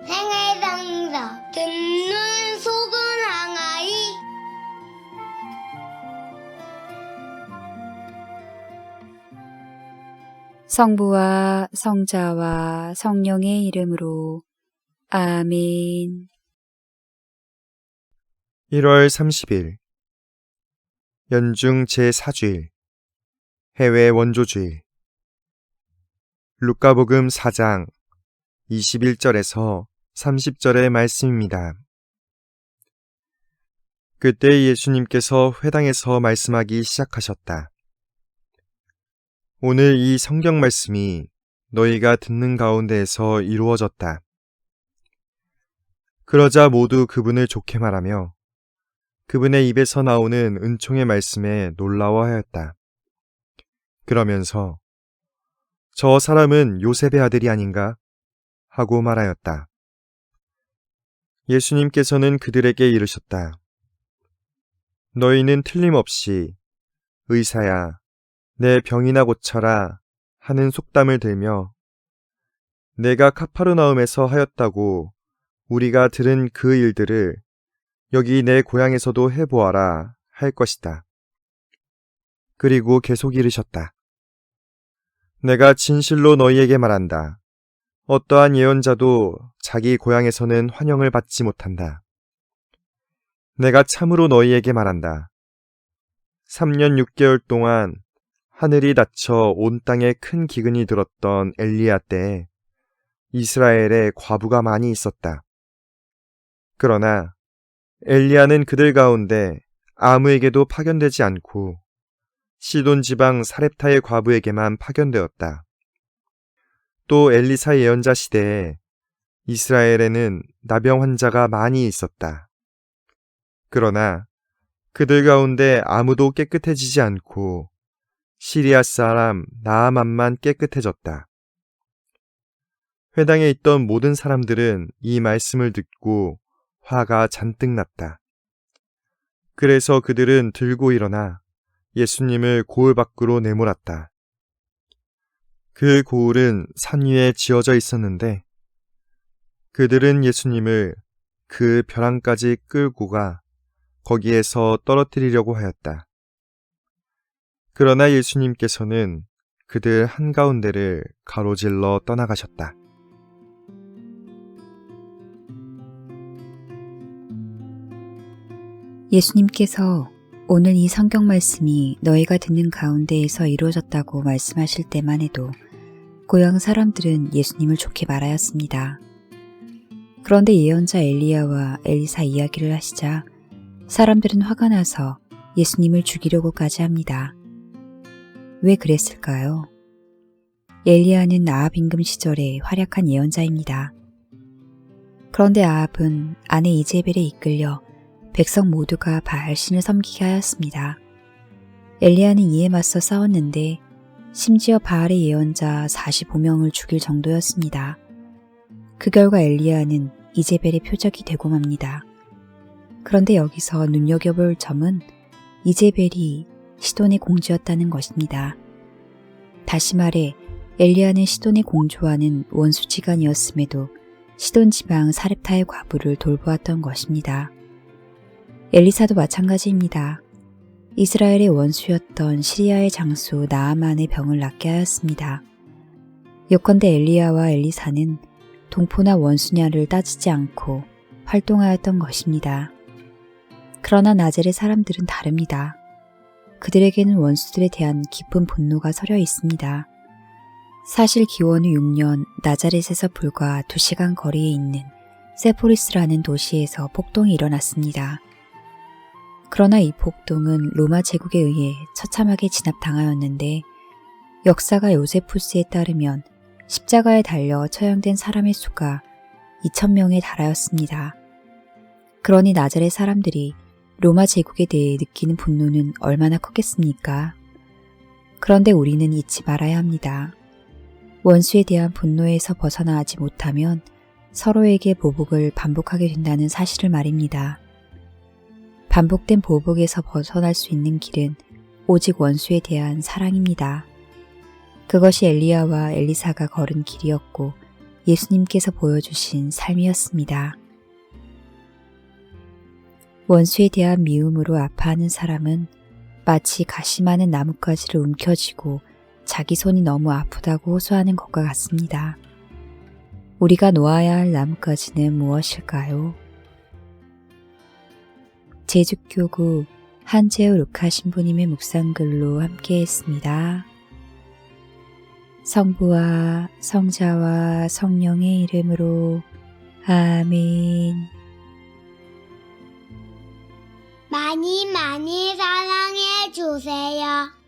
생애상사 듣는 속은 항아리. 성부와 성자와 성령의 이름으로 아멘. 1월 30일 연중 제4주일 해외 원조주일 루카복음 4장 21절에서 30절의 말씀입니다. 그때 예수님께서 회당에서 말씀하기 시작하셨다. 오늘 이 성경 말씀이 너희가 듣는 가운데에서 이루어졌다. 그러자 모두 그분을 좋게 말하며 그분의 입에서 나오는 은총의 말씀에 놀라워하였다. 그러면서 저 사람은 요셉의 아들이 아닌가? 하고 말하였다. 예수님께서는 그들에게 이르셨다. 너희는 틀림없이 의사야, 내 병이나 고쳐라 하는 속담을 들며 내가 카파르나움에서 하였다고 우리가 들은 그 일들을 여기 내 고향에서도 해보아라 할 것이다. 그리고 계속 이르셨다. 내가 진실로 너희에게 말한다. 어떠한 예언자도 자기 고향에서는 환영을 받지 못한다. 내가 참으로 너희에게 말한다. 3년 6개월 동안 하늘이 닫혀 온 땅에 큰 기근이 들었던 엘리야 때에 이스라엘에 과부가 많이 있었다. 그러나 엘리야는 그들 가운데 아무에게도 파견되지 않고 시돈 지방 사렙타의 과부에게만 파견되었다. 또 엘리사 예언자 시대에 이스라엘에는 나병 환자가 많이 있었다. 그러나 그들 가운데 아무도 깨끗해지지 않고 시리아 사람 나아만만 깨끗해졌다. 회당에 있던 모든 사람들은 이 말씀을 듣고 화가 잔뜩 났다. 그래서 그들은 들고 일어나 예수님을 고을 밖으로 내몰았다. 그 고을은 산 위에 지어져 있었는데 그들은 예수님을 그 벼랑까지 끌고 가 거기에서 떨어뜨리려고 하였다. 그러나 예수님께서는 그들 한가운데를 가로질러 떠나가셨다. 예수님께서 오늘 이 성경 말씀이 너희가 듣는 가운데에서 이루어졌다고 말씀하실 때만 해도 고향 사람들은 예수님을 좋게 말하였습니다. 그런데 예언자 엘리야와 엘리사 이야기를 하시자 사람들은 화가 나서 예수님을 죽이려고까지 합니다. 왜 그랬을까요? 엘리야는 아합 임금 시절에 활약한 예언자입니다. 그런데 아합은 아내 이제벨에 이끌려 백성 모두가 바알신을 섬기게 하였습니다. 엘리야는 이에 맞서 싸웠는데 심지어 바알의 예언자 45명을 죽일 정도였습니다. 그 결과 엘리야는 이제벨의 표적이 되고 맙니다. 그런데 여기서 눈여겨볼 점은 이제벨이 시돈의 공주였다는 것입니다. 다시 말해 엘리야는 시돈의 공주와는 원수지간이었음에도 시돈 지방 사렙타의 과부를 돌보았던 것입니다. 엘리사도 마찬가지입니다. 이스라엘의 원수였던 시리아의 장수 나아만의 병을 낫게 하였습니다. 요컨대 엘리야와 엘리사는 동포나 원수냐를 따지지 않고 활동하였던 것입니다. 그러나 나잘의 사람들은 다릅니다. 그들에게는 원수들에 대한 깊은 분노가 서려 있습니다. 사실 기원 후 6년 나자렛에서 불과 2시간 거리에 있는 세포리스라는 도시에서 폭동이 일어났습니다. 그러나 이 폭동은 로마 제국에 의해 처참하게 진압당하였는데 역사가 요세푸스에 따르면 십자가에 달려 처형된 사람의 수가 2,000명에 달하였습니다. 그러니 나자렛 사람들이 로마 제국에 대해 느끼는 분노는 얼마나 컸겠습니까? 그런데 우리는 잊지 말아야 합니다. 원수에 대한 분노에서 벗어나지 못하면 서로에게 보복을 반복하게 된다는 사실을 말입니다. 반복된 보복에서 벗어날 수 있는 길은 오직 원수에 대한 사랑입니다. 그것이 엘리야와 엘리사가 걸은 길이었고 예수님께서 보여주신 삶이었습니다. 원수에 대한 미움으로 아파하는 사람은 마치 가시 많은 나뭇가지를 움켜쥐고 자기 손이 너무 아프다고 호소하는 것과 같습니다. 우리가 놓아야 할 나뭇가지는 무엇일까요? 제주교구 한재우 루카 신부님의 묵상글로 함께했습니다. 성부와 성자와 성령의 이름으로 아멘. 많이 많이 사랑해 주세요.